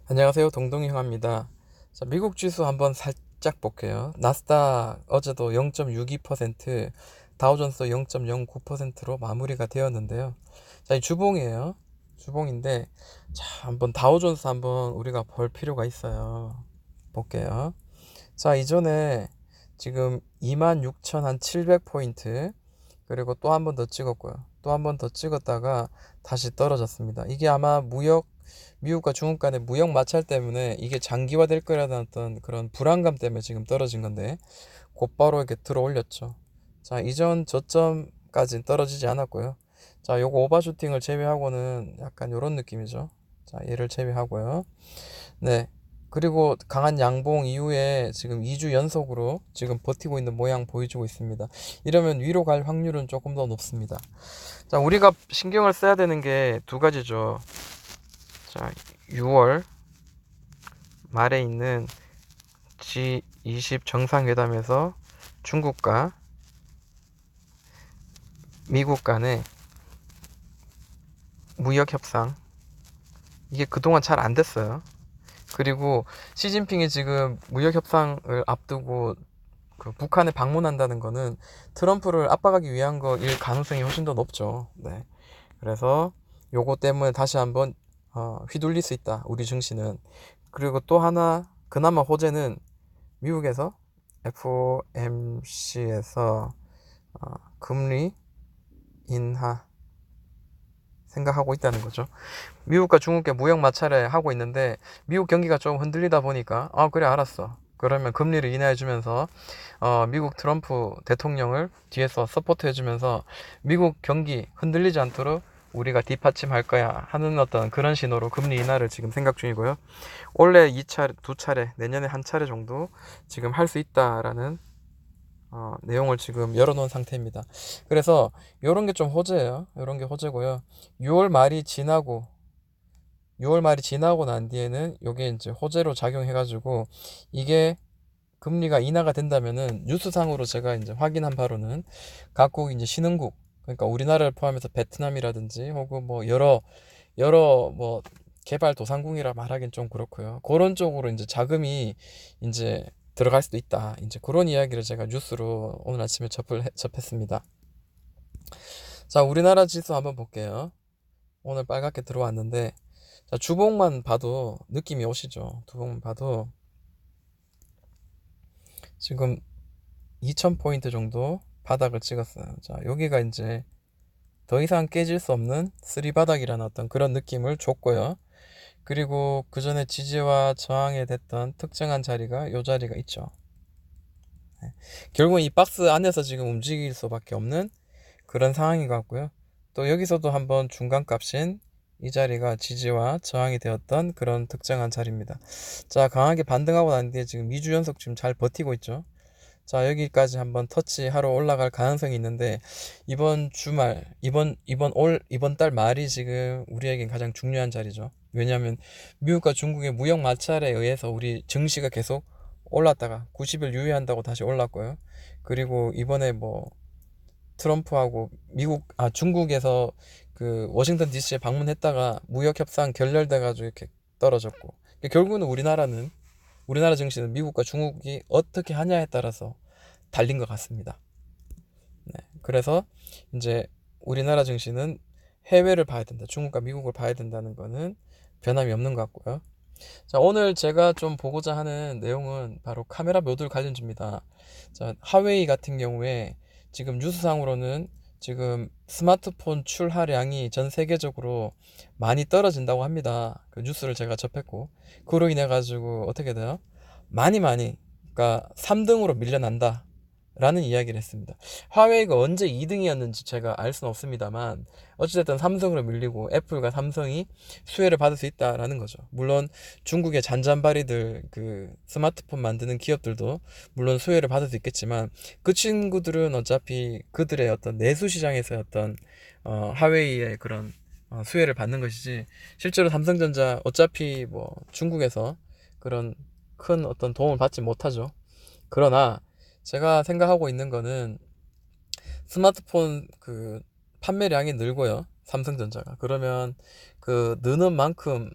안녕하세요. 동동이형입니다. 자, 미국 지수 한번 살짝 볼게요. 나스닥 어제도 0.62%, 다우존스 0.09%로 마무리가 되었는데요. 자, 이 주봉이에요. 주봉인데, 자, 한번 다우존스 한번 우리가 볼 필요가 있어요. 볼게요. 자, 이전에 지금 26,700포인트, 그리고 또 한 번 더 찍었고요. 또 한 번 더 찍었다가 다시 떨어졌습니다. 이게 아마 미국과 중국 간의 무역 마찰 때문에 이게 장기화될 거라는 어떤 그런 불안감 때문에 지금 떨어진 건데, 곧바로 이렇게 들어 올렸죠. 자, 이전 저점까지는 떨어지지 않았고요. 자, 요거 오버슈팅을 제외하고는 약간 요런 느낌이죠. 자, 얘를 제외하고요. 네. 그리고 강한 양봉 이후에 지금 2주 연속으로 지금 버티고 있는 모양 보여주고 있습니다. 이러면 위로 갈 확률은 조금 더 높습니다. 자, 우리가 신경을 써야 되는 게 두 가지죠. 자, 6월 말에 있는 G20 정상회담에서 중국과 미국 간의 무역 협상, 이게 그동안 잘 안 됐어요. 그리고 시진핑이 지금 무역 협상을 앞두고 그 북한에 방문한다는 거는 트럼프를 압박하기 위한 거일 가능성이 훨씬 더 높죠. 네. 그래서 요거 때문에 다시 한번 휘둘릴 수 있다, 우리 증시는. 그리고 또 하나 그나마 호재는 미국에서 FOMC에서 금리 인하 생각하고 있다는 거죠. 미국과 중국의 무역 마찰을 하고 있는데 미국 경기가 좀 흔들리다 보니까 그래 알았어, 그러면 금리를 인하해주면서 미국 트럼프 대통령을 뒤에서 서포트해주면서 미국 경기 흔들리지 않도록 우리가 뒷받침할 거야 하는 어떤 그런 신호로 금리 인하를 지금 생각 중이고요. 올해 2차례, 2차례, 내년에 한 차례 정도 지금 할 수 있다라는 내용을 지금 열어놓은 상태입니다. 그래서 요런 게 좀 호재예요. 요런 게 호재고요. 6월 말이 지나고 6월 말이 지나고 난 뒤에는 요게 이제 호재로 작용해가지고 이게 금리가 인하가 된다면은 뉴스상으로 제가 이제 확인한 바로는 각국 이제 신흥국, 그러니까 우리나라를 포함해서 베트남이라든지 혹은 뭐 여러 뭐 개발도상국이라 말하긴 좀 그렇고요. 그런 쪽으로 이제 자금이 이제 들어갈 수도 있다. 이제 그런 이야기를 제가 뉴스로 오늘 아침에 접했습니다. 자, 우리나라 지수 한번 볼게요. 오늘 빨갛게 들어왔는데, 자, 주봉만 봐도 느낌이 오시죠? 주봉만 봐도 지금 2000포인트 정도 바닥을 찍었어요. 자, 여기가 이제 더 이상 깨질 수 없는 쓰리바닥이라는 어떤 그런 느낌을 줬고요. 그리고 그 전에 지지와 저항에 됐던 특정한 자리가 요 자리가 있죠. 네. 결국 이 박스 안에서 지금 움직일 수밖에 없는 그런 상황인 것 같고요. 또 여기서도 한번 중간값인 이 자리가 지지와 저항이 되었던 그런 특정한 자리입니다. 자, 강하게 반등하고 난 뒤에 지금 2주 연속 지금 잘 버티고 있죠. 자, 여기까지 한번 터치하러 올라갈 가능성이 있는데, 이번 주말, 이번 달 말이 지금 우리에겐 가장 중요한 자리죠. 왜냐하면 미국과 중국의 무역 마찰에 의해서 우리 증시가 계속 올랐다가 90일 유예한다고 다시 올랐고요. 그리고 이번에 뭐 트럼프하고 중국에서 그 워싱턴 DC에 방문했다가 무역 협상 결렬돼가지고 이렇게 떨어졌고, 결국은 우리나라 증시는 미국과 중국이 어떻게 하냐에 따라서 달린 것 같습니다. 네. 그래서 이제 우리나라 증시는 해외를 봐야 된다, 중국과 미국을 봐야 된다는 거는 변함이 없는 것 같고요. 자, 오늘 제가 좀 보고자 하는 내용은 바로 카메라 모듈 관련주입니다. 자, 하웨이 같은 경우에 지금 뉴스상으로는 지금 스마트폰 출하량이 전 세계적으로 많이 떨어진다고 합니다. 그 뉴스를 제가 접했고, 그로 인해 가지고 어떻게 돼요? 그러니까 3등으로 밀려난다 라는 이야기를 했습니다. 화웨이가 언제 2등이었는지 제가 알 수는 없습니다만, 어찌됐든 삼성으로 밀리고 애플과 삼성이 수혜를 받을 수 있다라는 거죠. 물론 중국의 잔잔바리들, 그 스마트폰 만드는 기업들도 물론 수혜를 받을 수 있겠지만, 그 친구들은 어차피 그들의 어떤 내수 시장에서의 어떤 화웨이의 그런 수혜를 받는 것이지, 실제로 삼성전자 어차피 뭐 중국에서 그런 큰 어떤 도움을 받지 못하죠. 그러나 제가 생각하고 있는 거는, 스마트폰 그 판매량이 늘고요, 삼성전자가. 그러면 그 느는 만큼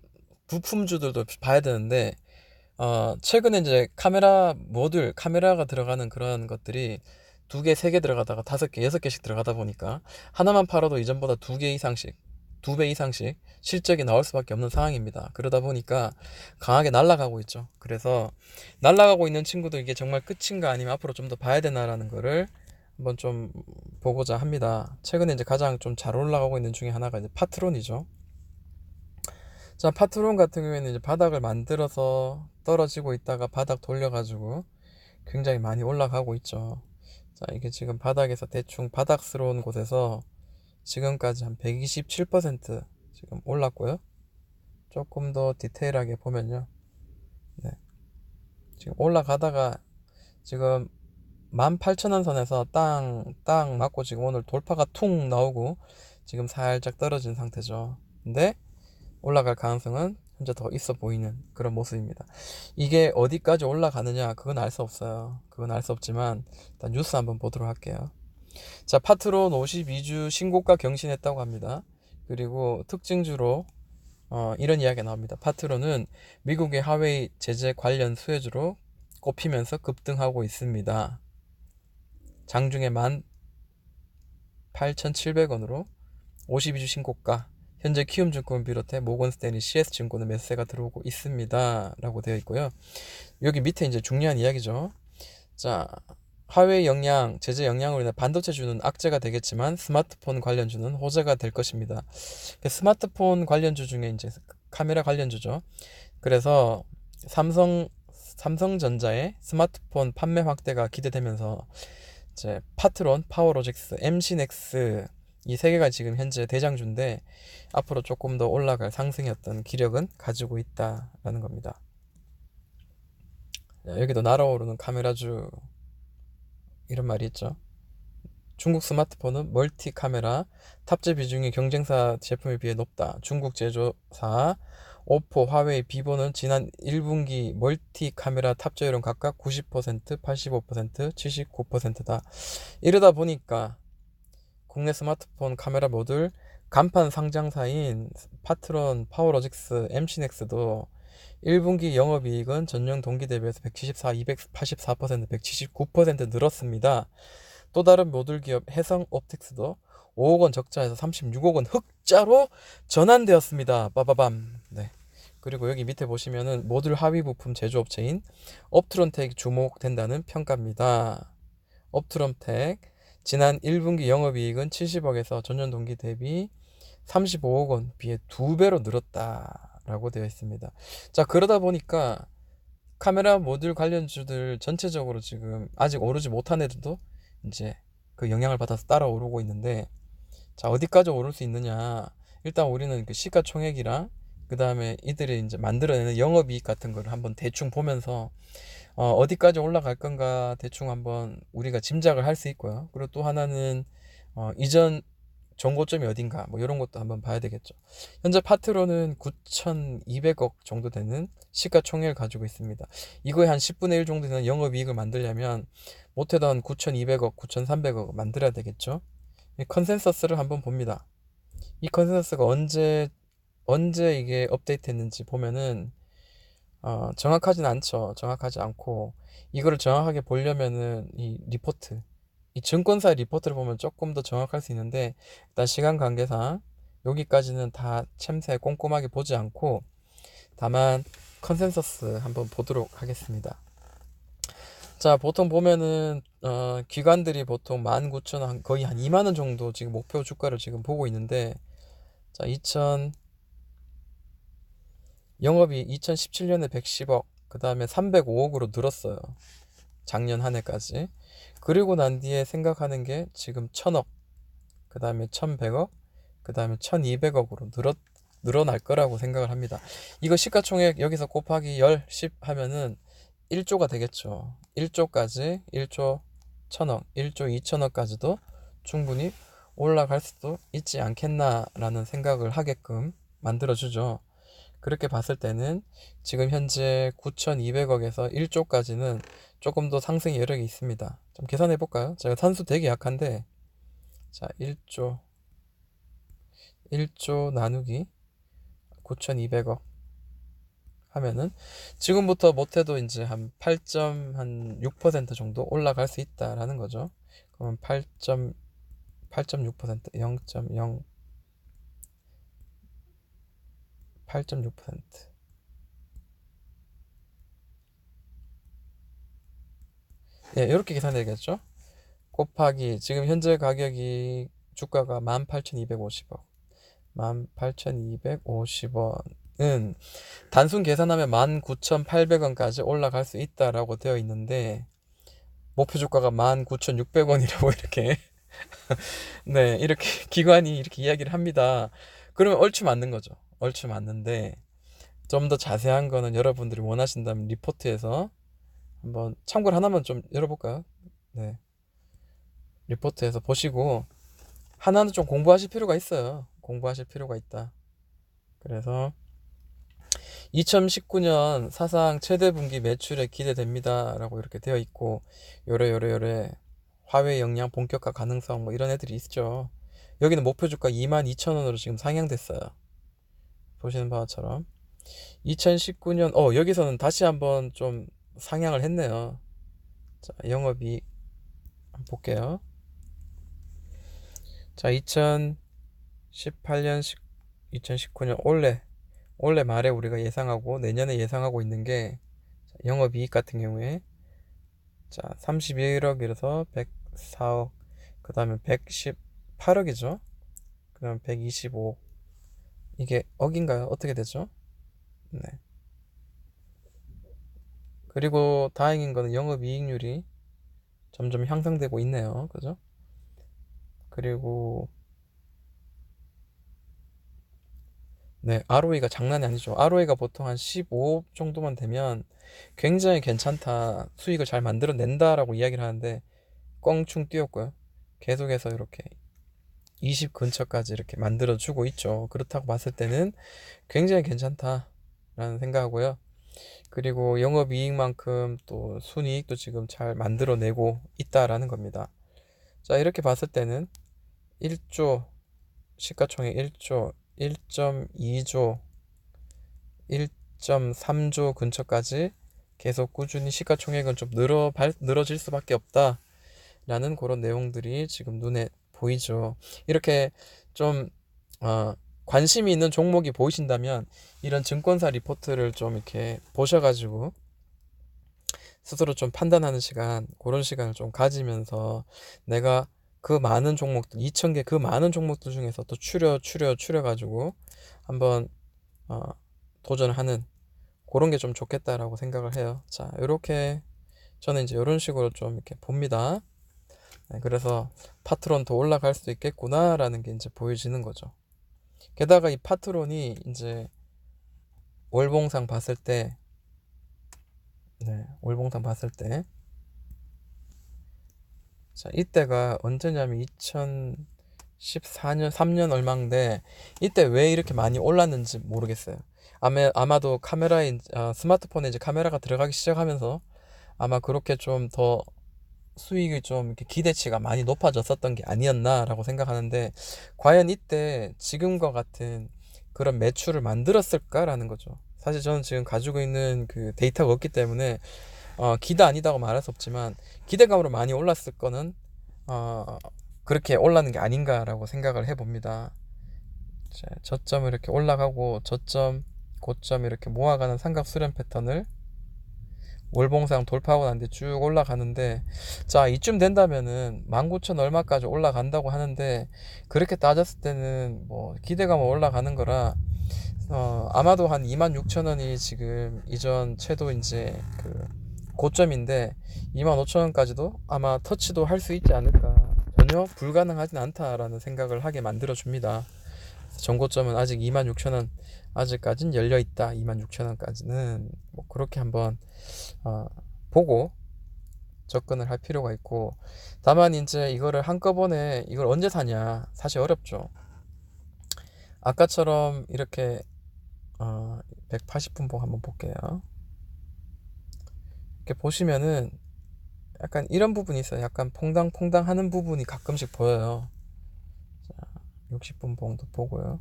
부품주들도 봐야 되는데, 최근에 이제 카메라가 들어가는 그런 것들이 2개, 3개 들어가다가 5개, 6개씩 들어가다 보니까 하나만 팔아도 이전보다 2개 이상씩, 2배 이상씩 실적이 나올 수밖에 없는 상황입니다. 그러다 보니까 강하게 날아가고 있죠. 그래서 날아가고 있는 친구들 이게 정말 끝인가 아니면 앞으로 좀 더 봐야 되나라는 거를 한번 좀 보고자 합니다. 최근에 이제 가장 좀 잘 올라가고 있는 중에 하나가 이제 파트론이죠. 자, 파트론 같은 경우에는 이제 바닥을 만들어서 떨어지고 있다가 바닥 돌려가지고 굉장히 많이 올라가고 있죠. 자, 이게 지금 바닥에서 대충 바닥스러운 곳에서 지금까지 한 127% 지금 올랐고요. 조금 더 디테일하게 보면요. 네. 지금 올라가다가 지금 18,000원 선에서 땅 맞고 지금 오늘 돌파가 퉁 나오고 지금 살짝 떨어진 상태죠. 근데 올라갈 가능성은 현재 더 있어 보이는 그런 모습입니다. 이게 어디까지 올라가느냐 그건 알 수 없어요. 그건 알 수 없지만 일단 뉴스 한번 보도록 할게요. 자, 파트론 52주 신고가 경신했다고 합니다. 그리고 특징주로 이런 이야기가 나옵니다. 파트론은 미국의 하웨이 제재 관련 수혜주로 꼽히면서 급등하고 있습니다. 장중에 18,700원으로 52주 신고가, 현재 키움증권을 비롯해 모건스탠리, CS증권의 매수세가 들어오고 있습니다 라고 되어 있고요. 여기 밑에 이제 중요한 이야기죠. 자, 하웨이 제재 영향으로 인해 반도체주는 악재가 되겠지만 스마트폰 관련주는 호재가 될 것입니다. 스마트폰 관련주 중에 이제 카메라 관련주죠. 그래서 삼성전자의 스마트폰 판매 확대가 기대되면서 이제 파트론, 파워로직스, MC넥스 이 세 개가 지금 현재 대장주인데 앞으로 조금 더 올라갈 상승의 어떤 기력은 가지고 있다라는 겁니다. 자, 여기도 날아오르는 카메라주 이런 말이 있죠. 중국 스마트폰은 멀티 카메라 탑재 비중이 경쟁사 제품에 비해 높다. 중국 제조사 오포, 화웨이, 비보는 지난 1분기 멀티 카메라 탑재율은 각각 90%, 85%, 79%다. 이러다 보니까 국내 스마트폰 카메라 모듈 간판 상장사인 파트론, 파워로직스, MC넥스도 1분기 영업이익은 전년 동기 대비해서 174, 284%, 179% 늘었습니다. 또 다른 모듈 기업 해성옵틱스도 5억원 적자에서 36억원 흑자로 전환되었습니다. 빠바밤. 네. 그리고 여기 밑에 보시면은 모듈 하위 부품 제조업체인 업트론텍 주목된다는 평가입니다. 업트론텍 지난 1분기 영업이익은 70억에서 전년 동기 대비 35억원 비해 2배로 늘었다라고 되어 있습니다. 자, 그러다 보니까 카메라 모듈 관련주들 전체적으로 지금 아직 오르지 못한 애들도 이제 그 영향을 받아서 따라 오르고 있는데, 자, 어디까지 오를 수 있느냐. 일단 우리는 그 시가총액이랑 그 다음에 이들이 이제 만들어내는 영업이익 같은 거를 한번 대충 보면서 어디까지 올라갈 건가 대충 한번 우리가 짐작을 할 수 있고요. 그리고 또 하나는 이전 정고점이 어딘가 뭐 이런 것도 한번 봐야 되겠죠. 현재 파트로는 9,200억 정도 되는 시가총액을 가지고 있습니다. 이거의 한 10분의 1 정도 되는 영업이익을 만들려면 못해도 한 9,200억, 9,300억 만들어야 되겠죠. 이 컨센서스를 한번 봅니다. 이 컨센서스가 언제 이게 업데이트 했는지 보면은 정확하진 않죠. 정확하지 않고 이거를 정확하게 보려면은 이 증권사 리포트를 보면 조금 더 정확할 수 있는데 일단 시간 관계상 여기까지는 다 챔세 꼼꼼하게 보지 않고 다만 컨센서스 한번 보도록 하겠습니다. 자, 보통 보면은 기관들이 보통 19,000원 거의 한 2만원 정도 지금 목표 주가를 지금 보고 있는데, 자, 영업이 2017년에 110억, 그 다음에 305억으로 늘었어요. 작년 한 해까지. 그리고 난 뒤에 생각하는 게 지금 1,000억, 그 다음에 1,100억, 그 다음에 1,200억으로 늘어날 거라고 생각을 합니다. 이거 시가총액 여기서 곱하기 10 하면은 1조가 되겠죠. 1조까지, 1조 1,000억, 1조 2천억까지도 충분히 올라갈 수도 있지 않겠나라는 생각을 하게끔 만들어주죠. 그렇게 봤을 때는 지금 현재 9,200억에서 1조까지는 조금 더 상승의 여력이 있습니다. 좀 계산해 볼까요? 제가 산수 되게 약한데, 자, 1조 나누기 9,200억. 하면은 지금부터 못해도 이제 한 8.6% 정도 올라갈 수 있다라는 거죠. 그러면 8.6% 0.0 8.6% 예, 이렇게 계산되겠죠. 곱하기 지금 현재 가격이 주가가 18,250원 18,250원은 단순 계산하면 19,800원까지 올라갈 수 있다라고 되어 있는데 목표 주가가 19,600원이라고 이렇게 네, 이렇게 기관이 이렇게 이야기를 합니다. 그러면 얼추 맞는 거죠. 얼추 맞는데 좀 더 자세한 거는 여러분들이 원하신다면 리포트에서 한번 참고를 하나만 좀 열어볼까요? 네, 리포트에서 보시고 하나는 좀 공부하실 필요가 있어요. 공부하실 필요가 있다. 그래서 2019년 사상 최대 분기 매출에 기대됩니다 라고 이렇게 되어 있고 요래 화웨이 역량 본격화 가능성 뭐 이런 애들이 있죠. 여기는 목표 주가 22,000원으로 지금 상향됐어요. 보시는 바처럼 2019년 여기서는 다시 한번 좀 상향을 했네요. 자, 영업이익 한번 볼게요. 자, 2018년 2019년 올해 말에 우리가 예상하고 내년에 예상하고 있는 게 영업이익 같은 경우에 자 31억이라서 104억 그 다음에 118억이죠. 그 다음 125억 이게 억인가요? 어떻게 되죠? 네. 그리고 다행인 거는 영업이익률이 점점 향상되고 있네요. 그죠? 그리고 네, ROE가 장난이 아니죠. ROE가 보통 한 15 정도만 되면 굉장히 괜찮다. 수익을 잘 만들어낸다라고 이야기를 하는데 껑충 뛰었고요. 계속해서 이렇게 20 근처까지 이렇게 만들어주고 있죠. 그렇다고 봤을 때는 굉장히 괜찮다라는 생각하고요. 그리고 영업이익만큼 또 순이익도 지금 잘 만들어내고 있다라는 겁니다. 자, 이렇게 봤을 때는 1조, 시가총액 1조, 1.2조, 1.3조 근처까지 계속 꾸준히 시가총액은 좀 늘어질 수밖에 없다라는 그런 내용들이 지금 눈에 보이죠. 이렇게 좀 관심이 있는 종목이 보이신다면 이런 증권사 리포트를 좀 이렇게 보셔가지고 스스로 좀 판단하는 시간, 그런 시간을 좀 가지면서 내가 그 많은 종목들, 2,000개 그 많은 종목들 중에서 또 추려가지고 한번 도전을 하는 그런 게 좀 좋겠다라고 생각을 해요. 자, 이렇게 저는 이제 이런 식으로 좀 이렇게 봅니다. 네, 그래서 파트론 더 올라갈 수도 있겠구나라는 게 이제 보여지는 거죠. 게다가 이 파트론이 이제 월봉상 봤을 때, 네, 월봉상 봤을 때, 자, 이때가 언제냐면 2014년, 3년 얼마인데, 이때 왜 이렇게 많이 올랐는지 모르겠어요. 아마도 스마트폰에 이제 카메라가 들어가기 시작하면서 아마 그렇게 좀 더 수익이 좀 이렇게 기대치가 많이 높아졌었던 게 아니었나라고 생각하는데, 과연 이때 지금과 같은 그런 매출을 만들었을까라는 거죠. 사실 저는 지금 가지고 있는 그 데이터가 없기 때문에 기대 아니다고 말할 수 없지만 기대감으로 많이 올랐을 거는 어, 그렇게 올랐는 게 아닌가라고 생각을 해봅니다. 저점을 이렇게 올라가고 저점, 고점 이렇게 모아가는 삼각 수렴 패턴을 월봉상 돌파하고 난 뒤에 쭉 올라가는데, 자, 이쯤 된다면은 19,000 얼마까지 올라간다고 하는데, 그렇게 따졌을 때는 뭐 기대감은 올라가는 거라 아마도 한 26,000원이 지금 이전 최도 이제 그 고점인데 25,000원까지도 아마 터치도 할 수 있지 않을까. 전혀 불가능하진 않다라는 생각을 하게 만들어 줍니다. 전고점은 아직 26,000원 아직까진 열려 있다. 26,000원까지는 뭐 그렇게 한번 보고 접근을 할 필요가 있고, 다만 이제 이거를 한꺼번에 이걸 언제 사냐 사실 어렵죠. 아까처럼 이렇게 180분 봉 한번 볼게요. 이렇게 보시면은 약간 이런 부분이 있어요. 약간 퐁당퐁당 하는 부분이 가끔씩 보여요. 자, 60분 봉도 보고요.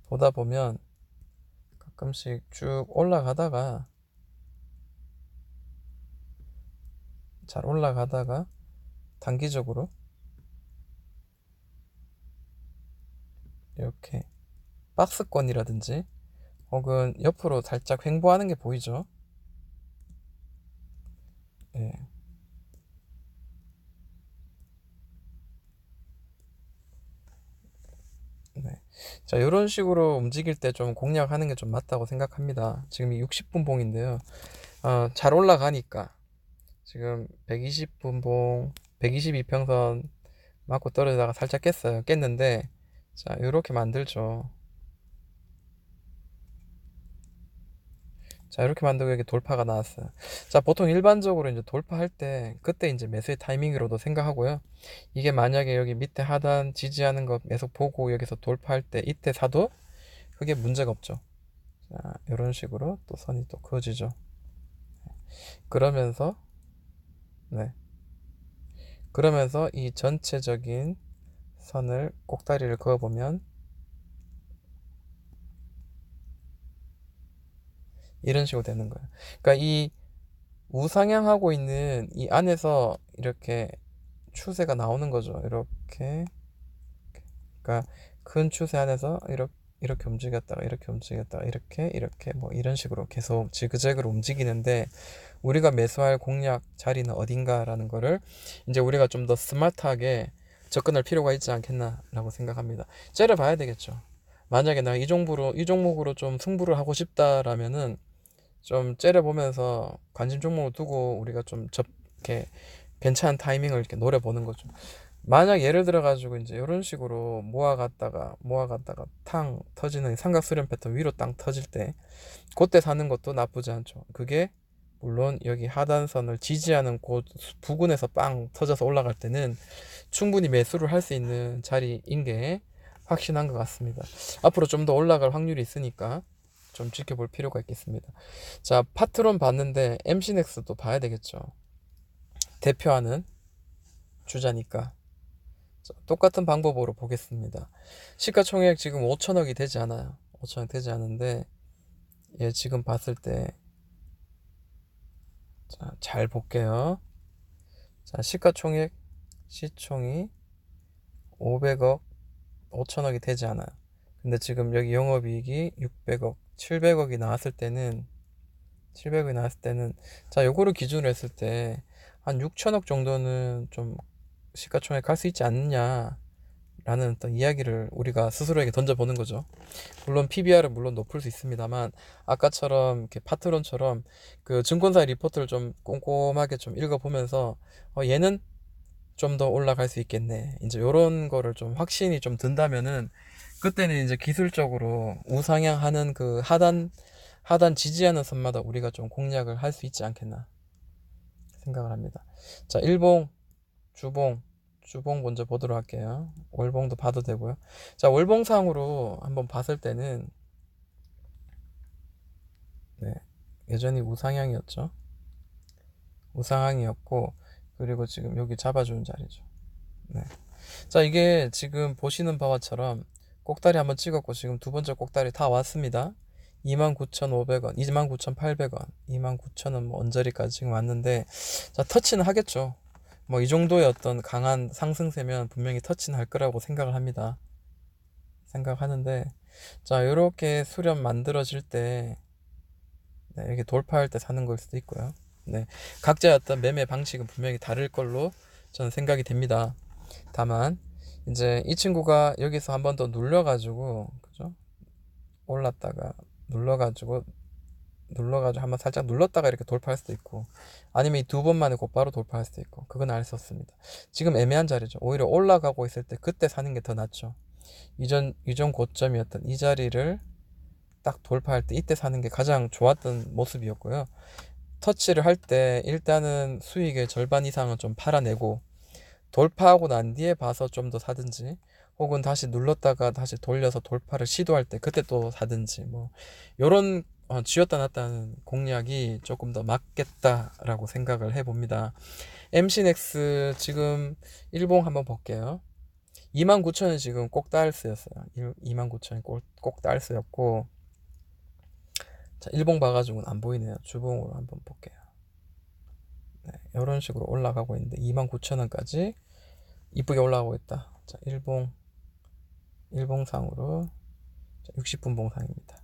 보다 보면 가끔씩 쭉 올라가다가 잘 올라가다가 단기적으로 이렇게 박스권이라든지 혹은 옆으로 살짝 횡보하는 게 보이죠? 예. 네. 자, 이런 식으로 움직일 때 좀 공략하는 게 좀 맞다고 생각합니다. 지금 이 60분 봉인데요. 잘 올라가니까 지금 120분 봉, 122평선 맞고 떨어지다가 살짝 깼어요. 깼는데 자, 이렇게 만들죠. 자, 이렇게 만들고 이렇게 돌파가 나왔어요. 자, 보통 일반적으로 이제 돌파할 때 그때 이제 매수의 타이밍으로도 생각하고요. 이게 만약에 여기 밑에 하단 지지하는 거 계속 보고 여기서 돌파할 때 이때 사도 그게 문제가 없죠. 자, 이런 식으로 또 선이 또 그어지죠. 그러면서 네. 그러면서 이 전체적인 선을 꼭다리를 그어보면 이런 식으로 되는 거예요. 그러니까 이 우상향하고 있는 이 안에서 이렇게 추세가 나오는 거죠. 이렇게. 그러니까 큰 추세 안에서 이렇게 움직였다가 이렇게 움직였다가 이렇게 뭐 이런 식으로 계속 지그재그로 움직이는데 우리가 매수할 공략 자리는 어딘가라는 거를 이제 우리가 좀 더 스마트하게 접근할 필요가 있지 않겠나라고 생각합니다. 째려봐야 되겠죠. 만약에 내가 이 종목으로 좀 승부를 하고 싶다라면은 좀 째려보면서 관심 종목을 두고 우리가 좀 이렇게 괜찮은 타이밍을 이렇게 노려보는 거죠. 만약 예를 들어 가지고 이제 이런 식으로 모아갔다가 탕 터지는 삼각 수렴 패턴 위로 땅 터질 때 그때 사는 것도 나쁘지 않죠. 그게 물론 여기 하단선을 지지하는 곳 부근에서 빵 터져서 올라갈 때는 충분히 매수를 할 수 있는 자리인 게 확신한 것 같습니다. 앞으로 좀 더 올라갈 확률이 있으니까 좀 지켜볼 필요가 있겠습니다. 자, 파트론 봤는데 MC넥스도 봐야 되겠죠. 대표하는 주자니까. 자, 똑같은 방법으로 보겠습니다. 시가총액 지금 5천억이 되지 않아요. 5천억 되지 않은데 얘 지금 봤을 때 자, 잘 볼게요. 자, 시가총액 시총이 500억, 5천억이 되지 않아요. 근데 지금 여기 영업이익이 600억, 700억이 나왔을 때는 자, 요거를 기준으로 했을 때 한 6천억 정도는 좀 시가총액 할 수 있지 않느냐 라는 어떤 이야기를 우리가 스스로에게 던져보는 거죠. 물론 PBR은 물론 높을 수 있습니다만 아까처럼 이렇게 파트론처럼 그 증권사의 리포트를 좀 꼼꼼하게 좀 읽어보면서 얘는 좀 더 올라갈 수 있겠네. 이제 요런 거를 좀 확신이 좀 든다면은 그때는 이제 기술적으로 우상향하는 그 하단 지지하는 선마다 우리가 좀 공략을 할 수 있지 않겠나 생각을 합니다. 자, 일봉, 주봉 먼저 보도록 할게요. 월봉도 봐도 되고요. 자, 월봉상으로 한번 봤을 때는 네, 여전히 우상향이었죠. 우상향이었고 그리고 지금 여기 잡아주는 자리죠. 네. 자, 이게 지금 보시는 바와처럼 꼭다리 한번 찍었고 지금 두 번째 꼭다리 다 왔습니다. 29,500원, 29,800원, 29,000원 뭐 언저리까지 지금 왔는데 자, 터치는 하겠죠. 뭐 이 정도의 어떤 강한 상승세면 분명히 터치는 할 거라고 생각을 합니다. 생각하는데 자, 요렇게 수렴 만들어질 때 네, 이렇게 돌파할 때 사는 걸 수도 있고요. 네, 각자의 어떤 매매 방식은 분명히 다를 걸로 저는 생각이 됩니다. 다만 이제 이 친구가 여기서 한 번 더 눌러가지고 그죠? 올랐다가 눌러가지고 한번 살짝 눌렀다가 이렇게 돌파할 수도 있고 아니면 이 두 번 만에 곧바로 돌파할 수도 있고 그건 알 수 없습니다. 지금 애매한 자리죠. 오히려 올라가고 있을 때 그때 사는 게 더 낫죠. 이전 고점이었던 이 자리를 딱 돌파할 때 이때 사는 게 가장 좋았던 모습이었고요. 터치를 할 때 일단은 수익의 절반 이상은 좀 팔아내고 돌파하고 난 뒤에 봐서 좀 더 사든지 혹은 다시 눌렀다가 다시 돌려서 돌파를 시도할 때 그때 또 사든지 뭐 요런 쥐었다 놨다는 공략이 조금 더 맞겠다라고 생각을 해봅니다. MC넥스 지금 일봉 한번 볼게요. 29,000원 지금 꼭 달스였어요. 29,000원 꼭 달스였고 자, 일봉 봐가지고는 안 보이네요. 주봉으로 한번 볼게요. 네, 이런 식으로 올라가고 있는데 29,000원까지 이쁘게 올라가고 있다. 자, 일봉상으로 60분 봉상입니다.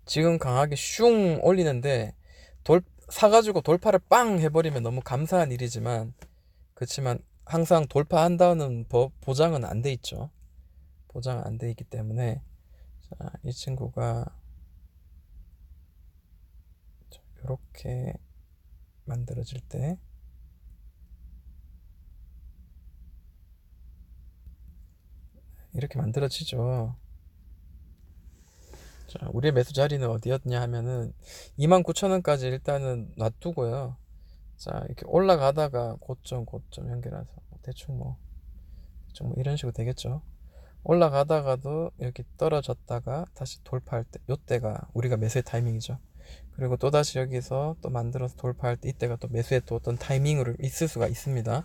지금 강하게 슝 올리는데 사가지고 돌파를 빵 해버리면 너무 감사한 일이지만, 그렇지만 항상 돌파한다는 보장은 안 돼 있죠. 보장은 안 돼 있기 때문에, 자, 이 친구가 이렇게 만들어질 때 이렇게 만들어지죠. 자, 우리의 매수 자리는 어디였냐 하면은 29,000원까지 일단은 놔두고요. 자, 이렇게 올라가다가 고점 연결해서 대충 뭐 이런 식으로 되겠죠. 올라가다가도 이렇게 떨어졌다가 다시 돌파할 때, 요때가 우리가 매수의 타이밍이죠. 그리고 또다시 여기서 또 만들어서 돌파할 때, 이때가 또 매수의 또 어떤 타이밍으로 있을 수가 있습니다.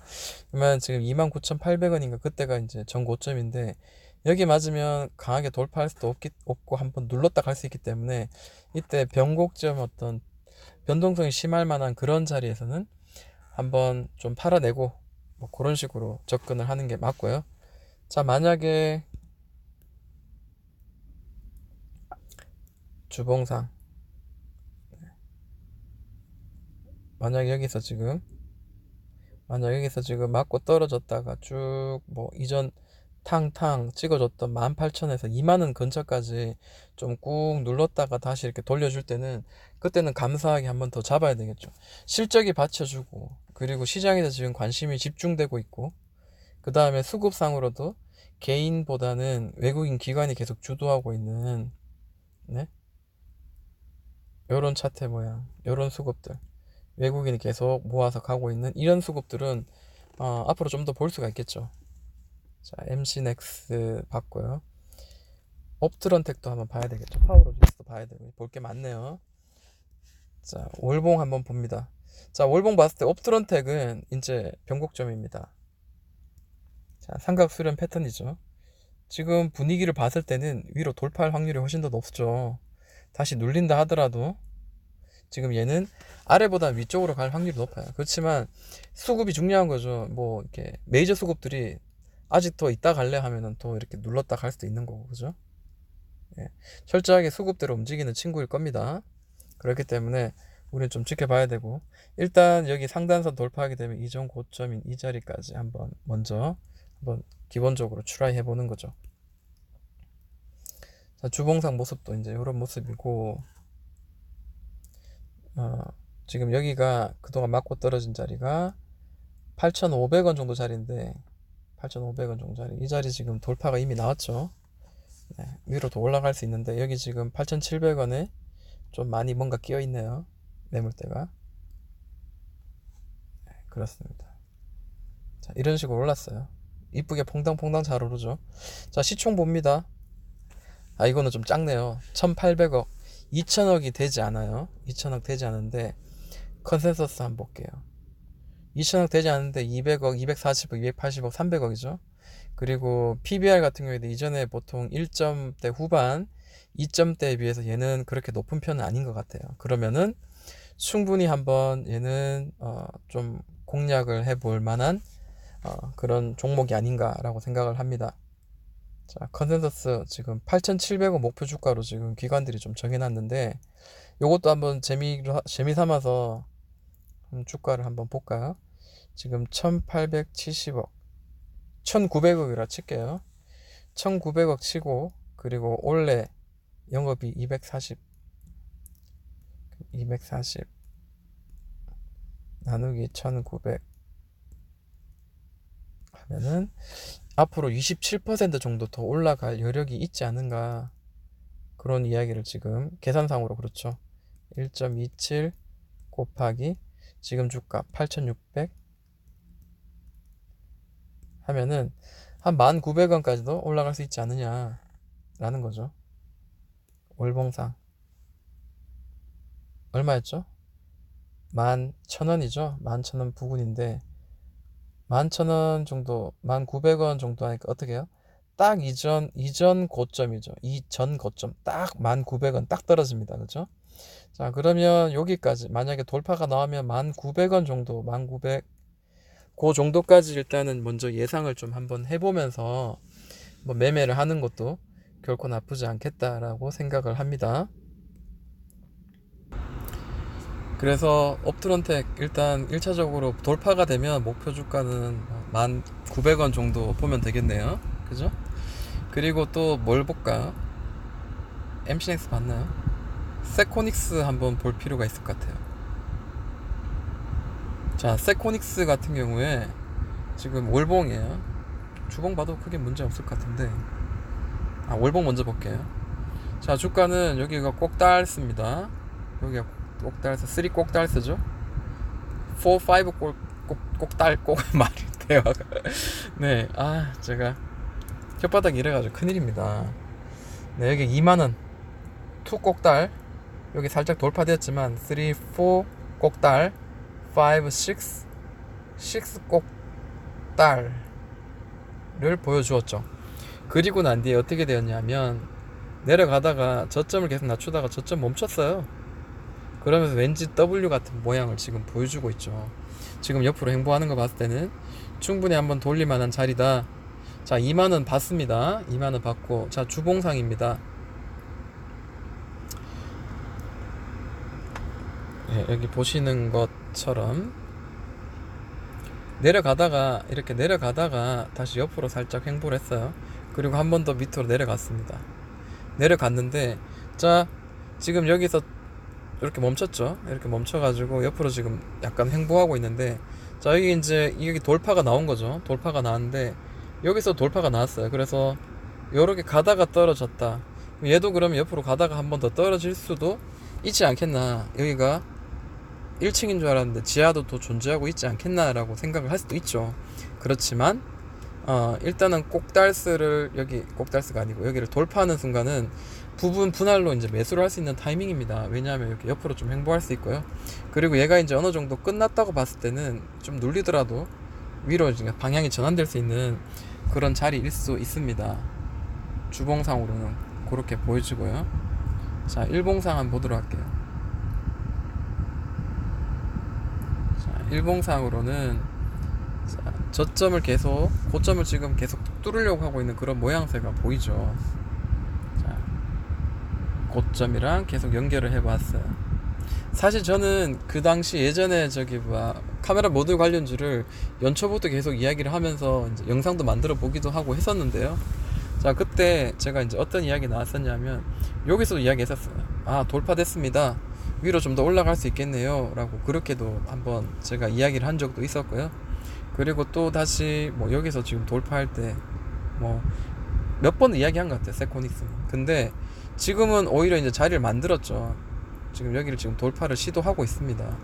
그러면 지금 29,800원인가 그때가 이제 전고점인데, 여기 맞으면 강하게 돌파할 수도 없고 한번 눌렀다 갈 수 있기 때문에, 이때 변곡점 어떤 변동성이 심할 만한 그런 자리에서는 한번 좀 팔아내고 뭐 그런 식으로 접근을 하는 게 맞고요. 자, 만약에 주봉상, 만약 여기서 지금 맞고 떨어졌다가 쭉 뭐 이전 탕탕 찍어줬던 18,000에서 2만원 근처까지 좀 꾹 눌렀다가 다시 이렇게 돌려줄 때는, 그때는 감사하게 한번 더 받쳐야 되겠죠. 실적이 받쳐주고, 그리고 시장에서 지금 관심이 집중되고 있고, 그 다음에 수급상으로도 개인보다는 외국인 기관이 계속 주도하고 있는, 네, 요런 차트 모양, 요런 수급들, 외국인이 계속 모아서 가고 있는 이런 수급들은 앞으로 좀 더 볼 수가 있겠죠. 자, MC넥스 봤고요. 업트런텍도 한번 봐야 되겠죠. 파워로직스도 봐야 되고, 볼 게 많네요. 자, 월봉 한번 봅니다. 자, 월봉 봤을 때 업트런텍은 이제 변곡점입니다. 자, 삼각 수렴 패턴이죠. 지금 분위기를 봤을 때는 위로 돌파할 확률이 훨씬 더 높죠. 다시 눌린다 하더라도 지금 얘는 아래보다 위쪽으로 갈 확률이 높아요. 그렇지만 수급이 중요한 거죠. 뭐 이렇게 메이저 수급들이 아직 더 있다 갈래 하면은 또 이렇게 눌렀다 갈 수도 있는 거고, 그죠? 예. 철저하게 수급대로 움직이는 친구일 겁니다. 그렇기 때문에 우리는 좀 지켜봐야 되고, 일단 여기 상단선 돌파하게 되면 이전 고점인 이 자리까지 한번 기본적으로 트라이 해보는 거죠. 자, 주봉상 모습도 이제 이런 모습이고, 지금 여기가 그동안 맞고 떨어진 자리가 8,500원 정도 자리인데, 8,500원 정도 자리, 이 자리 지금 돌파가 이미 나왔죠. 네, 위로 더 올라갈 수 있는데, 여기 지금 8,700원에 좀 많이 뭔가 끼어 있네요. 매물대가. 네, 그렇습니다. 자, 이런 식으로 올랐어요. 이쁘게 퐁당퐁당 잘 오르죠. 자, 시총 봅니다. 이거는 좀 작네요. 1,800억, 2,000억이 되지 않아요. 2,000억 되지 않은데, 컨센서스 한번 볼게요. 2,000억 되지 않는데 200억, 240억, 280억, 300억이죠. 그리고 PBR 같은 경우에도 이전에 보통 1점대 후반, 2점대에 비해서 얘는 그렇게 높은 편은 아닌 것 같아요. 그러면은 충분히 한번 얘는 좀 공략을 해볼 만한 그런 종목이 아닌가라고 생각을 합니다. 자, 컨센서스 지금 8,700원 목표 주가로 지금 기관들이 좀 정해놨는데, 요것도 한번 재미 삼아서 주가를 한번 볼까요? 지금 1870억, 1900억이라 칠게요. 1900억 치고, 그리고 올해 영업이 240 나누기 1900 하면은 앞으로 27% 정도 더 올라갈 여력이 있지 않은가, 그런 이야기를 지금 계산상으로, 그렇죠, 1.27 곱하기 지금 주가 8600 하면은 한 1900원까지도 올라갈 수 있지 않느냐 라는 거죠. 월봉상 얼마였죠? 11,000원이죠. 11,000원 부근인데, 11,000원 정도, 1,900원 정도 하니까 어떻게 해요? 딱 이전 고점이죠. 이전 고점 딱 1,900원 딱 떨어집니다. 그죠? 자, 그러면 여기까지 만약에 돌파가 나오면 1,900원 정도, 1,900 그 정도까지 일단은 먼저 예상을 좀 한번 해보면서 뭐 매매를 하는 것도 결코 나쁘지 않겠다라고 생각을 합니다. 그래서 업트론텍 일단 1차적으로 돌파가 되면 목표 주가는 1,900원 정도 보면 되겠네요. 그죠? 그리고 또 뭘 볼까요? MC넥스 봤나요? 세코닉스 한번 볼 필요가 있을 것 같아요. 자, 세코닉스 같은 경우에 지금 월봉이에요. 주봉 봐도 크게 문제 없을 것 같은데, 월봉 먼저 볼게요. 자, 주가는 여기가 꼭 닳습니다. 여기가 꼭 닳어. 3 꼭 닳죠. 4, 5 꼭 닳, 꼭 말이 돼요. 네, 제가 혓바닥 이래가지고 큰일입니다. 네, 여기 2만원 2 꼭달, 여기 살짝 돌파되었지만 3, 4 꼭달, 5, 6 꼭달을 보여주었죠. 그리고 난 뒤에 어떻게 되었냐면 내려가다가 저점을 계속 낮추다가 저점 멈췄어요. 그러면서 왠지 W 같은 모양을 지금 보여주고 있죠. 지금 옆으로 행보하는 거 봤을 때는 충분히 한번 돌릴만한 자리다. 자, 2만원 받습니다. 2만원 받고, 자, 주봉상입니다. 네, 여기 보시는 것처럼 이렇게 내려가다가 다시 옆으로 살짝 행보를 했어요. 그리고 한 번 더 밑으로 내려갔습니다. 내려갔는데, 자, 지금 여기서 이렇게 멈췄죠. 이렇게 멈춰가지고 옆으로 지금 약간 행보하고 있는데, 자, 여기 돌파가 나온 거죠. 돌파가 나왔는데 여기서 돌파가 나왔어요. 그래서 이렇게 가다가 떨어졌다. 얘도 그러면 옆으로 가다가 한 번 더 떨어질 수도 있지 않겠나. 여기가 1층인 줄 알았는데 지하도 또 존재하고 있지 않겠나라고 생각을 할 수도 있죠. 그렇지만 일단은 꼭달스가 아니고 여기를 돌파하는 순간은 부분 분할로 이제 매수를 할 수 있는 타이밍입니다. 왜냐하면 이렇게 옆으로 좀 행보할 수 있고요. 그리고 얘가 이제 어느 정도 끝났다고 봤을 때는 좀 눌리더라도 위로 방향이 전환될 수 있는 그런 자리일 수 있습니다. 주봉상으로는 그렇게 보여지고요. 자, 일봉상 한번 보도록 할게요. 자, 일봉상으로는 저점을 고점을 지금 계속 뚫으려고 하고 있는 그런 모양새가 보이죠. 자, 고점이랑 계속 연결을 해봤어요. 사실 저는 그 당시 예전에 카메라 모듈 관련주를 연초부터 계속 이야기를 하면서 이제 영상도 만들어 보기도 하고 했었는데요. 자, 그때 제가 이제 어떤 이야기 나왔었냐면 여기서도 이야기했었어요. 돌파됐습니다. 위로 좀 더 올라갈 수 있겠네요 라고 그렇게도 한번 제가 이야기를 한 적도 있었고요. 그리고 또 다시 여기서 지금 돌파할 때 몇 번 이야기한 것 같아요, 세코닉스는. 근데 지금은 오히려 이제 자리를 만들었죠. 지금 여기를 지금 돌파를 시도하고 있습니다.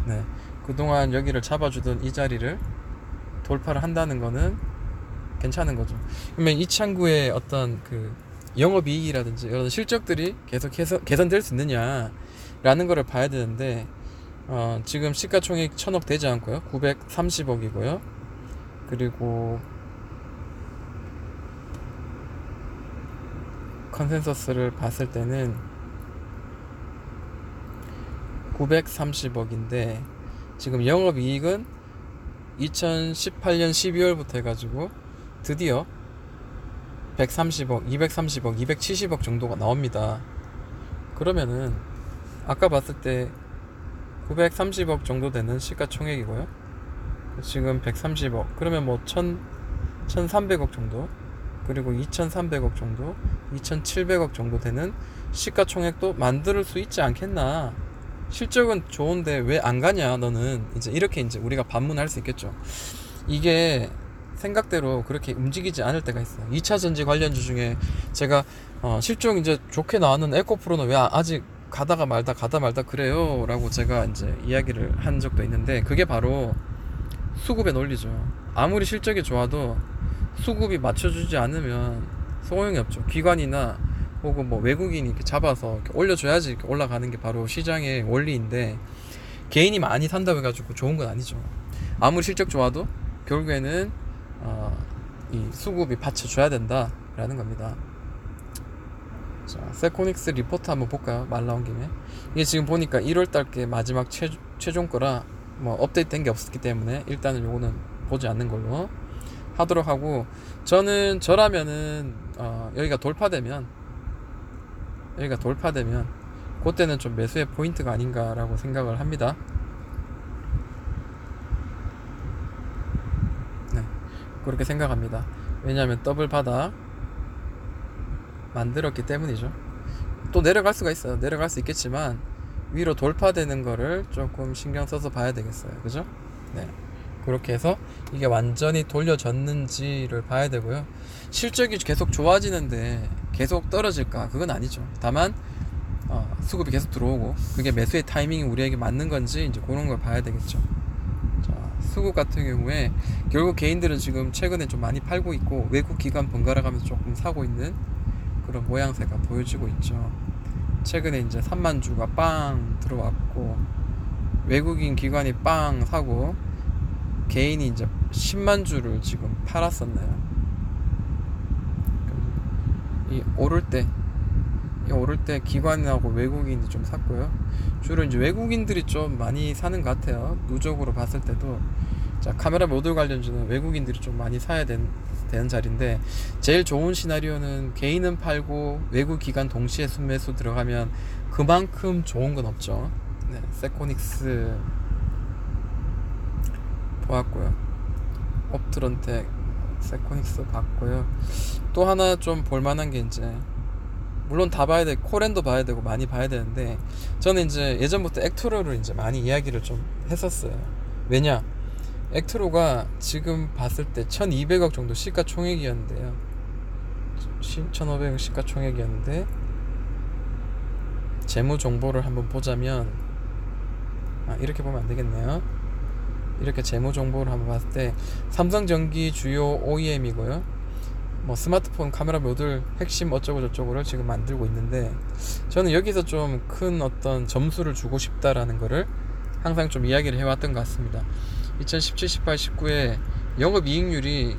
네, 그동안 여기를 잡아주던 이 자리를 돌파를 한다는 거는 괜찮은 거죠. 그러면 이 창구의 어떤 그 영업이익이라든지 이런 실적들이 계속 개선될 수 있느냐라는 거를 봐야 되는데, 지금 시가총액 1,000억 되지 않고요. 930억이고요. 그리고 컨센서스를 봤을 때는 930억인데 지금 영업이익은 2018년 12월부터 해가지고 드디어 130억, 230억, 270억 정도가 나옵니다. 그러면은 아까 봤을 때 930억 정도 되는 시가총액이고요. 지금 130억. 그러면 1,300억 정도, 그리고 2,300억 정도, 2,700억 정도 되는 시가총액도 만들 수 있지 않겠나. 실적은 좋은데 왜 안 가냐 너는, 이렇게 우리가 반문할 수 있겠죠. 이게 생각대로 그렇게 움직이지 않을 때가 있어요. 2차전지 관련주 중에 제가 실적 이제 좋게 나왔는 에코프로는 왜 아직 가다 말다 그래요 라고 제가 이야기를 한 적도 있는데, 그게 바로 수급의 논리죠. 아무리 실적이 좋아도 수급이 맞춰주지 않으면 소용이 없죠. 기관이나 혹은 외국인이 이렇게 잡아서 이렇게 올려줘야지 이렇게 올라가는 게 바로 시장의 원리인데, 개인이 많이 산다고 해가지고 좋은 건 아니죠. 아무리 실적 좋아도 결국에는 이 수급이 받쳐줘야 된다라는 겁니다. 자, 세코닉스 리포트 한번 볼까요? 말 나온 김에. 이게 지금 보니까 1월달 게 마지막 최종 거라 뭐 업데이트 된 게 없었기 때문에 일단은 요거는 보지 않는 걸로 하도록 하고, 저라면은 여기가 돌파되면 그때는 좀 매수의 포인트가 아닌가라고 생각을 합니다. 네, 그렇게 생각합니다. 왜냐하면 더블 바닥 만들었기 때문이죠. 또 내려갈 수가 있어요. 내려갈 수 있겠지만 위로 돌파되는 거를 조금 신경 써서 봐야 되겠어요. 그죠? 네, 그렇게 해서 이게 완전히 돌려졌는지를 봐야 되고요. 실적이 계속 좋아지는데 계속 떨어질까? 그건 아니죠. 다만 수급이 계속 들어오고 그게 매수의 타이밍이 우리에게 맞는 건지 이제 그런 걸 봐야 되겠죠. 자, 수급 같은 경우에 결국 개인들은 지금 최근에 좀 많이 팔고 있고 외국 기관 번갈아 가면서 조금 사고 있는 그런 모양새가 보여지고 있죠. 최근에 이제 3만 주가 빵 들어왔고 외국인 기관이 빵 사고 개인이 이제 10만 주를 지금 팔았었나요? 이 오를 때 기관하고 외국인이 좀 샀고요. 주로 이제 외국인들이 좀 많이 사는 것 같아요. 누적으로 봤을 때도. 자, 카메라 모듈 관련주는 외국인들이 좀 많이 사야 되는 자리인데, 제일 좋은 시나리오는 개인은 팔고 외국 기관 동시에 순매수 들어가면 그만큼 좋은 건 없죠. 네, 세코닉스 보았고요. 옵트론텍, 세코닉스 봤고요. 또 하나 좀 볼만한 게 이제, 물론 다 봐야 돼, 코렌도 봐야 되고 많이 봐야 되는데, 저는 이제 예전부터 액트로를 이제 많이 이야기를 좀 했었어요. 왜냐, 액트로가 지금 봤을 때 1200억 정도 시가총액이었는데요. 1500억 시가총액이었는데 재무 정보를 한번 보자면, 이렇게 보면 안 되겠네요. 이렇게 재무 정보를 한번 봤을 때 삼성전기 주요 OEM이고요. 뭐 스마트폰 카메라 모듈 핵심 어쩌고 저쩌고를 지금 만들고 있는데, 저는 여기서 좀 큰 어떤 점수를 주고 싶다라는 거를 항상 좀 이야기를 해왔던 것 같습니다. 2017, 18, 19에 영업이익률이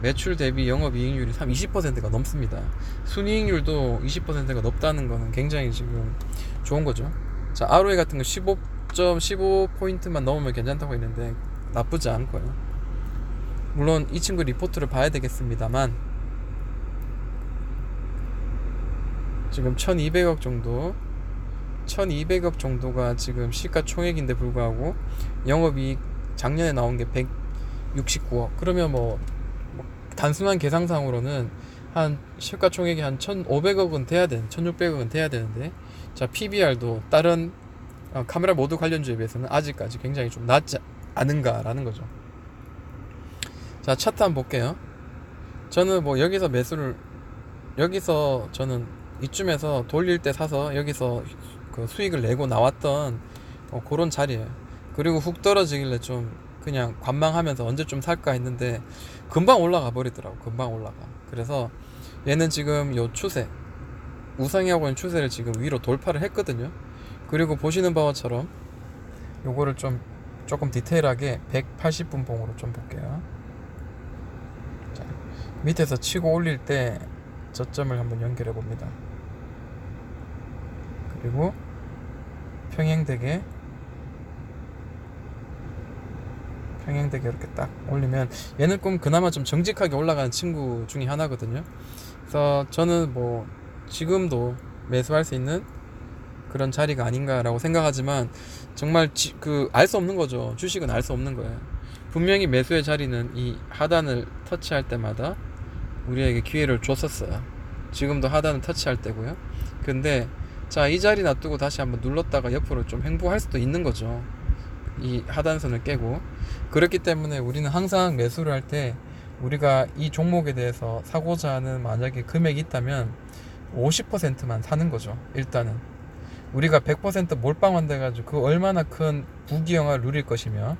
매출 대비 영업이익률이 20%가 넘습니다. 순이익률도 20%가 넘다는 거는 굉장히 지금 좋은 거죠. 자, ROE 같은 거 15.15포인트만 넘으면 괜찮다고 했는데 나쁘지 않고요. 물론 이 친구 리포트를 봐야 되겠습니다만, 지금 1200억 정도가 지금 시가총액인데 불구하고 영업이익 작년에 나온 게 169억. 그러면 뭐 단순한 계산상으로는 한 시가총액이 한 1500억은 돼야 되는, 1600억은 돼야 되는데, 자, PBR도 다른 카메라 모듈 관련주에 비해서는 아직까지 굉장히 좀 낮지 않은가라는 거죠. 자, 차트 한번 볼게요. 저는 뭐 여기서 저는 이쯤에서 돌릴 때 사서 여기서 그 수익을 내고 나왔던 그런 자리예요. 그리고 훅 떨어지길래 좀 그냥 관망하면서 언제쯤 살까 했는데 금방 올라가 버리더라고. 금방 올라가. 그래서 얘는 지금 요 추세, 우상향하고 있는 추세를 지금 위로 돌파를 했거든요. 그리고 보시는 바와처럼 요거를 좀 조금 디테일하게 180분 봉으로 좀 볼게요. 자, 밑에서 치고 올릴 때 저점을 한번 연결해 봅니다. 그리고 평행되게 이렇게 딱 올리면, 얘는 그나마 좀 정직하게 올라가는 친구 중에 하나거든요. 그래서 저는 뭐 지금도 매수할 수 있는 그런 자리가 아닌가라고 생각하지만, 정말 알 수 없는 거죠. 주식은 알 수 없는 거예요. 분명히 매수의 자리는 이 하단을 터치할 때마다 우리에게 기회를 줬었어요. 지금도 하단을 터치할 때고요. 근데 자, 이 자리 놔두고 다시 한번 눌렀다가 옆으로 좀 횡보할 수도 있는 거죠. 이 하단선을 깨고. 그렇기 때문에 우리는 항상 매수를 할 때 우리가 이 종목에 대해서 사고자 하는 만약에 금액이 있다면 50%만 사는 거죠. 일단은 우리가 100% 몰빵만 돼가지고 그 얼마나 큰 부귀영화를 누릴 것이며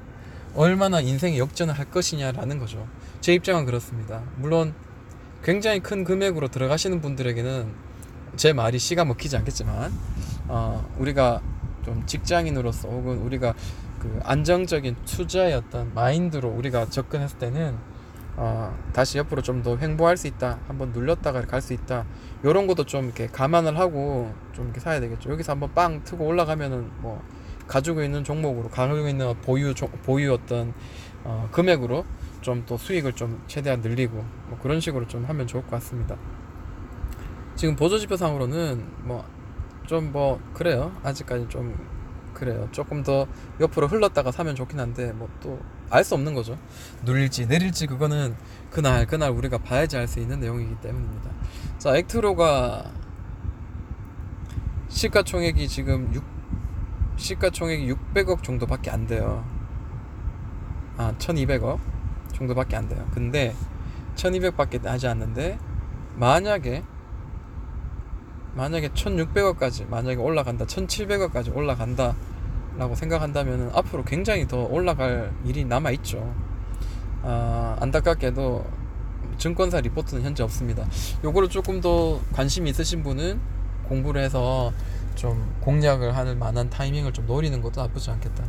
얼마나 인생의 역전을 할 것이냐라는 거죠. 제 입장은 그렇습니다. 물론 굉장히 큰 금액으로 들어가시는 분들에게는 제 말이 씨가 먹히지 않겠지만, 우리가 좀 직장인으로서 혹은 우리가 그 안정적인 투자의 어떤 마인드로 우리가 접근했을 때는 다시 옆으로 좀 더 횡보할 수 있다, 한번 눌렸다가 갈 수 있다, 요런 것도 좀 이렇게 감안을 하고 좀 이렇게 사야 되겠죠. 여기서 한번 빵 트고 올라가면은 뭐 가지고 있는 종목으로, 가지고 있는 보유 어떤 금액으로 좀 또 수익을 좀 최대한 늘리고 뭐 그런 식으로 좀 하면 좋을 것 같습니다. 지금 보조지표상으로는 뭐 그래요. 아직까지 좀 그래요. 조금 더 옆으로 흘렀다가 사면 좋긴 한데 뭐 또 알 수 없는 거죠. 눌릴지 내릴지 그거는 그날 우리가 봐야지 알 수 있는 내용이기 때문입니다. 자, 액트로가 시가총액이 지금 600억 정도밖에 안 돼요. 1200억 정도밖에 안 돼요. 근데 1200밖에 하지 않는데 만약에 1600억까지 만약에 올라간다, 1700억까지 올라간다 라고 생각한다면 앞으로 굉장히 더 올라갈 일이 남아있죠. 안타깝게도 증권사 리포트는 현재 없습니다. 요거를 조금 더 관심이 있으신 분은 공부를 해서 좀 공략을 할 만한 타이밍을 좀 노리는 것도 나쁘지 않겠다.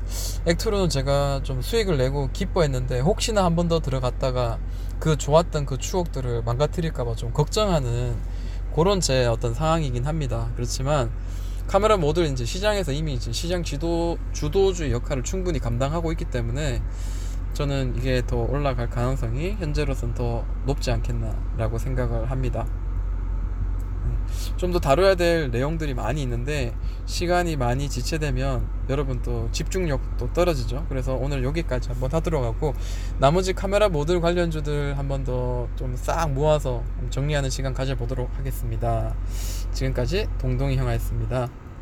액트로는 제가 좀 수익을 내고 기뻐했는데 혹시나 한 번 더 들어갔다가 그 좋았던 그 추억들을 망가뜨릴까봐 좀 걱정하는 그런 제 어떤 상황이긴 합니다. 그렇지만 카메라 모듈 이제 시장에서 이미 이제 시장 주도주의 역할을 충분히 감당하고 있기 때문에 저는 이게 더 올라갈 가능성이 현재로서는 더 높지 않겠나라고 생각을 합니다. 좀 더 다뤄야 될 내용들이 많이 있는데 시간이 많이 지체되면 여러분 또 집중력도 떨어지죠. 그래서 오늘 여기까지 한번 하도록 하고 나머지 카메라 모듈 관련주들 한번 더 좀 싹 모아서 정리하는 시간 가져보도록 하겠습니다. 지금까지 동동이 형아였습니다.